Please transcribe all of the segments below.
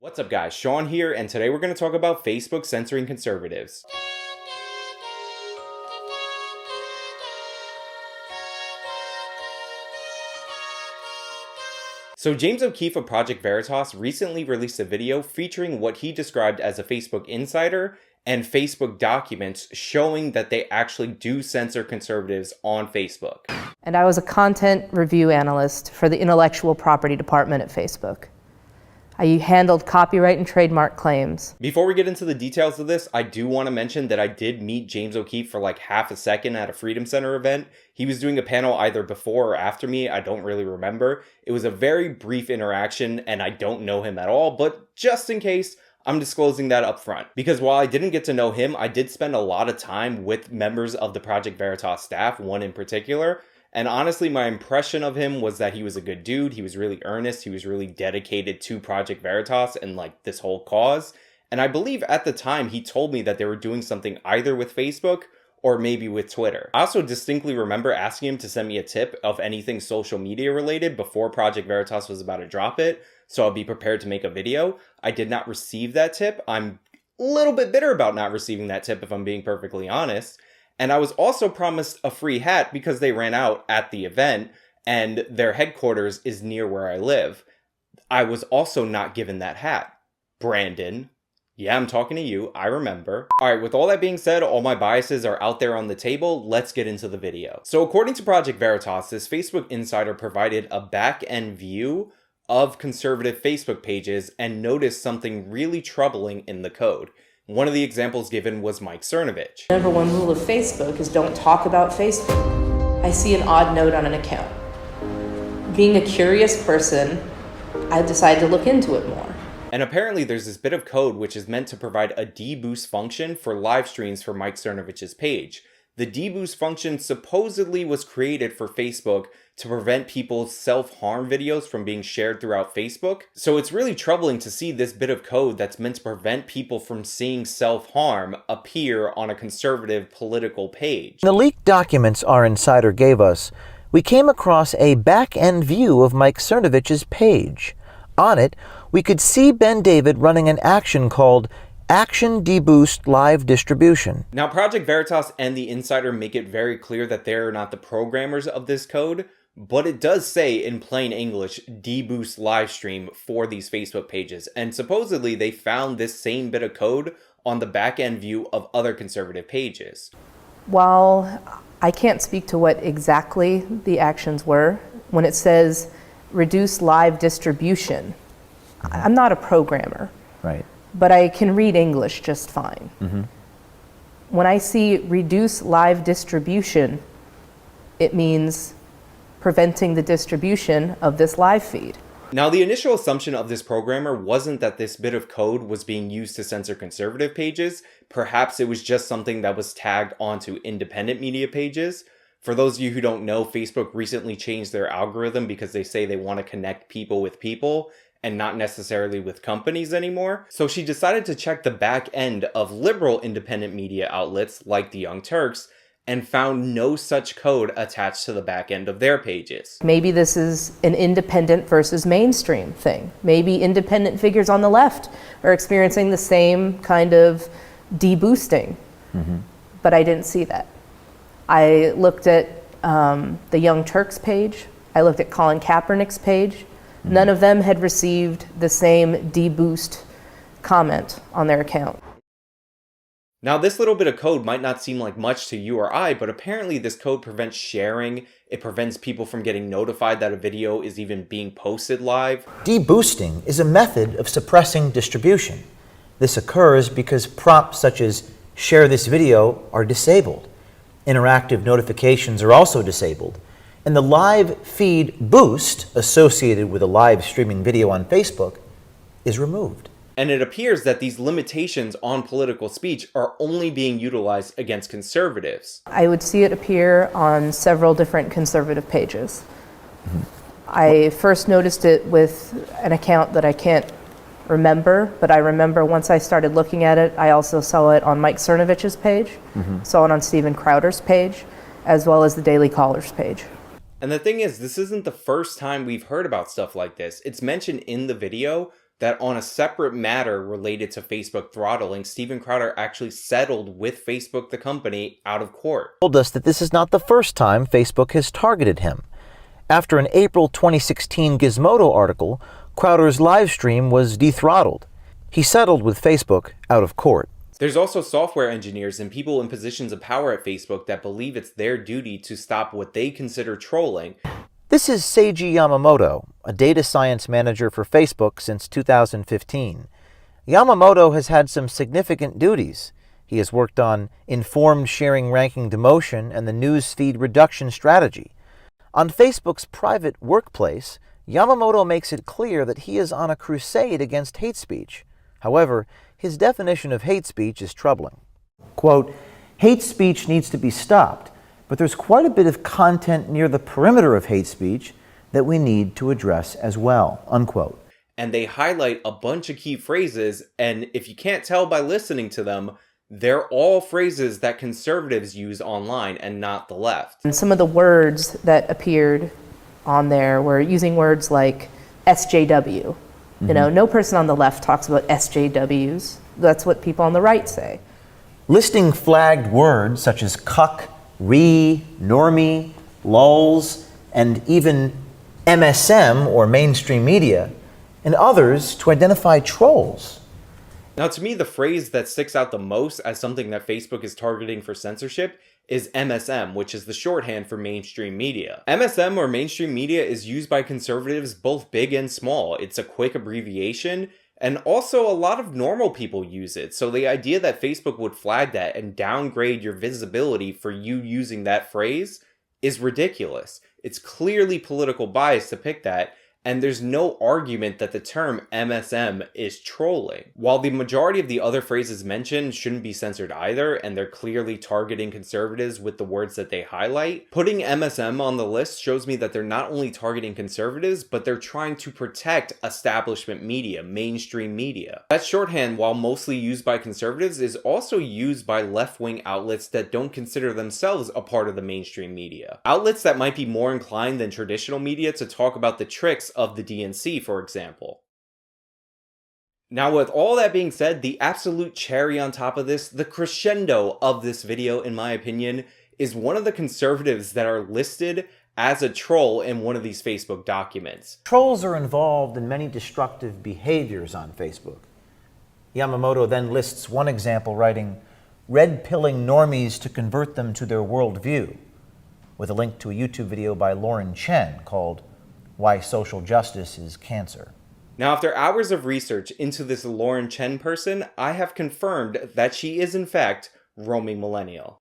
What's up guys, Sean here, and today we're going to talk about Facebook censoring conservatives. So James O'Keefe of Project Veritas recently released a video featuring what he described as a Facebook insider and Facebook documents showing that they actually do censor conservatives on Facebook. And I was a content review analyst for the intellectual property department at Facebook. I handled copyright and trademark claims. Before we get into the details of this, I do want to mention that I did meet James O'Keefe for like half a second at a Freedom Center event. He was doing a panel either before or after me, I don't really remember. It was a very brief interaction and I don't know him at all, but just in case, I'm disclosing that up front. Because while I didn't get to know him, I did spend a lot of time with members of the Project Veritas staff, one in particular. And honestly, my impression of him was that he was a good dude. He was really earnest. He was really dedicated to Project Veritas and like this whole cause. And I believe at the time he told me that they were doing something either with Facebook or maybe with Twitter. I also distinctly remember asking him to send me a tip of anything social media related before Project Veritas was about to drop it, so I'll be prepared to make a video. I did not receive that tip. I'm a little bit bitter about not receiving that tip if I'm being perfectly honest. And I was also promised a free hat because they ran out at the event and their headquarters is near where I live. I was also not given that hat. Brandon. Yeah, I'm talking to you. I remember. All right, with all that being said, all my biases are out there on the table. Let's get into the video. So according to Project Veritas, this Facebook insider provided a back-end view of conservative Facebook pages and noticed something really troubling in the code. One of the examples given was Mike Cernovich. Number one rule of Facebook is don't talk about Facebook. I see an odd note on an account. Being a curious person, I decided to look into it more. And apparently there's this bit of code which is meant to provide a deboost function for live streams for Mike Cernovich's page. The deboost function supposedly was created for Facebook to prevent people's self-harm videos from being shared throughout Facebook. So it's really troubling to see this bit of code that's meant to prevent people from seeing self-harm appear on a conservative political page. In the leaked documents our insider gave us, we came across a back-end view of Mike Cernovich's page. On it, we could see Ben David running an action called Action Deboost Live Distribution. Now, Project Veritas and the insider make it very clear that they're not the programmers of this code, but it does say in plain English, deboost live stream for these Facebook pages. And supposedly they found this same bit of code on the back-end view of other conservative pages. While I can't speak to what exactly the actions were, when it says reduce live distribution, I'm not a programmer. Right. But I can read English just fine. When I see reduce live distribution, it means preventing the distribution of this live feed. Now, the initial assumption of this programmer wasn't that this bit of code was being used to censor conservative pages. Perhaps it was just something that was tagged onto independent media pages. For those of you who don't know, Facebook recently changed their algorithm because they say they want to connect people with people and not necessarily with companies anymore. So she decided to check the back end of liberal independent media outlets like the Young Turks and found no such code attached to the back end of their pages. Maybe this is an independent versus mainstream thing. Maybe independent figures on the left are experiencing the same kind of deboosting, but I didn't see that. I looked at the Young Turks page. I looked at Colin Kaepernick's page. None of them had received the same deboost comment on their account. Now, this little bit of code might not seem like much to you or I, but apparently this code prevents sharing. It prevents people from getting notified that a video is even being posted live. Deboosting is a method of suppressing distribution. This occurs because prompts such as share this video are disabled. Interactive notifications are also disabled. And the live feed boost associated with a live streaming video on Facebook is removed. And it appears that these limitations on political speech are only being utilized against conservatives. I would see it appear on several different conservative pages. I first noticed it with an account that I can't remember, but I remember once I started looking at it, I also saw it on Mike Cernovich's page, saw it on Steven Crowder's page, as well as the Daily Caller's page. And the thing is, this isn't the first time we've heard about stuff like this. It's mentioned in the video, that on a separate matter related to Facebook throttling, Steven Crowder actually settled with Facebook, the company, out of court. Told us that this is not the first time Facebook has targeted him. After an April 2016 Gizmodo article, Crowder's live stream was dethrottled. He settled with Facebook out of court. There's also software engineers and people in positions of power at Facebook that believe it's their duty to stop what they consider trolling. This is Seiji Yamamoto, a data science manager for Facebook since 2015. Yamamoto has had some significant duties. He has worked on informed sharing ranking demotion and the news feed reduction strategy. On Facebook's private workplace, Yamamoto makes it clear that he is on a crusade against hate speech. However, his definition of hate speech is troubling. Quote, hate speech needs to be stopped, but there's quite a bit of content near the perimeter of hate speech that we need to address as well, unquote. And they highlight a bunch of key phrases, and if you can't tell by listening to them, they're all phrases that conservatives use online and not the left. And some of the words that appeared on there were using words like SJW. You know, no person on the left talks about SJWs. That's what people on the right say. Listing flagged words such as cuck, normie, lulz, and even MSM, or mainstream media, and others to identify trolls. Now, to me, the phrase that sticks out the most as something that Facebook is targeting for censorship is MSM, which is the shorthand for mainstream media. MSM, or mainstream media, is used by conservatives both big and small. It's a quick abbreviation, and also a lot of normal people use it. So the idea that Facebook would flag that and downgrade your visibility for you using that phrase is ridiculous. It's clearly political bias to pick that, and there's no argument that the term MSM is trolling. While the majority of the other phrases mentioned shouldn't be censored either, and they're clearly targeting conservatives with the words that they highlight, putting MSM on the list shows me that they're not only targeting conservatives, but they're trying to protect establishment media, mainstream media. That shorthand, while mostly used by conservatives, is also used by left-wing outlets that don't consider themselves a part of the mainstream media. Outlets that might be more inclined than traditional media to talk about the tricks of the DNC, for example. Now, with all that being said, the absolute cherry on top of this, the crescendo of this video, in my opinion, is one of the conservatives that are listed as a troll in one of these Facebook documents. Trolls are involved in many destructive behaviors on Facebook. Yamamoto then lists one example, writing, red-pilling normies to convert them to their worldview, with a link to a YouTube video by Lauren Chen called Why Social Justice is Cancer. Now, after hours of research into this Lauren Chen person, I have confirmed that she is in fact roaming millennial.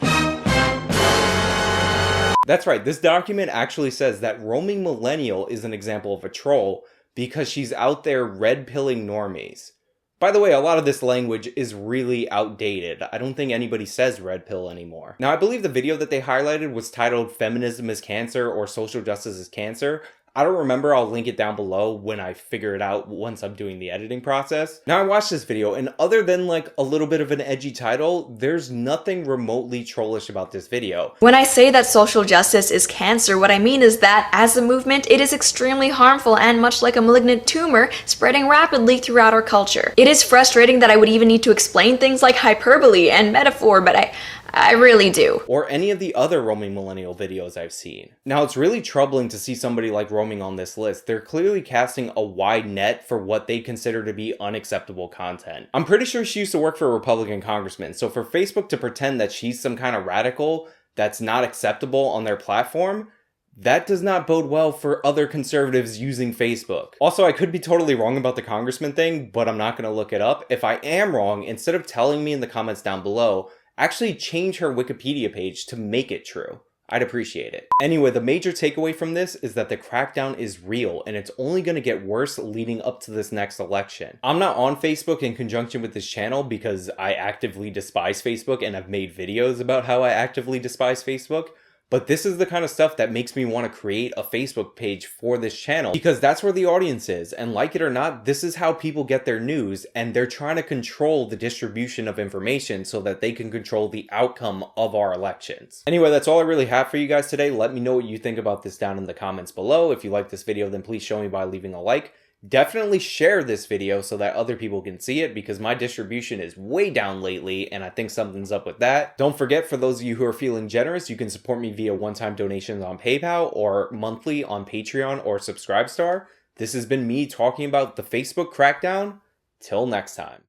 That's right, this document actually says that roaming millennial is an example of a troll because she's out there red-pilling normies. By the way, a lot of this language is really outdated. I don't think anybody says red pill anymore. Now, I believe the video that they highlighted was titled Feminism is Cancer or Social Justice is Cancer. I don't remember, I'll link it down below when I figure it out once I'm doing the editing process. Now, I watched this video, and other than like a little bit of an edgy title, there's nothing remotely trollish about this video. When I say that social justice is cancer, what I mean is that, as a movement, it is extremely harmful and much like a malignant tumor, spreading rapidly throughout our culture. It is frustrating that I would even need to explain things like hyperbole and metaphor, but I really do. Or any of the other roaming millennial videos I've seen. Now, it's really troubling to see somebody like roaming on this list. They're clearly casting a wide net for what they consider to be unacceptable content. I'm pretty sure she used to work for a Republican congressman, so for Facebook to pretend that she's some kind of radical that's not acceptable on their platform, that does not bode well for other conservatives using Facebook. Also, I could be totally wrong about the congressman thing, but I'm not going to look it up. If I am wrong, instead of telling me in the comments down below, actually change her Wikipedia page to make it true. I'd appreciate it. Anyway, the major takeaway from this is that the crackdown is real and it's only going to get worse leading up to this next election. I'm not on Facebook in conjunction with this channel because I actively despise Facebook and I've made videos about how I actively despise Facebook. But this is the kind of stuff that makes me want to create a Facebook page for this channel because that's where the audience is. And like it or not, this is how people get their news, and they're trying to control the distribution of information so that they can control the outcome of our elections. Anyway, that's all I really have for you guys today. Let me know what you think about this down in the comments below. If you like this video, then please show me by leaving a like. Definitely share this video so that other people can see it, because my distribution is way down lately and I think something's up with that. Don't forget, for those of you who are feeling generous, you can support me via one-time donations on PayPal or monthly on Patreon or Subscribestar. This has been me talking about the Facebook crackdown. Till next time.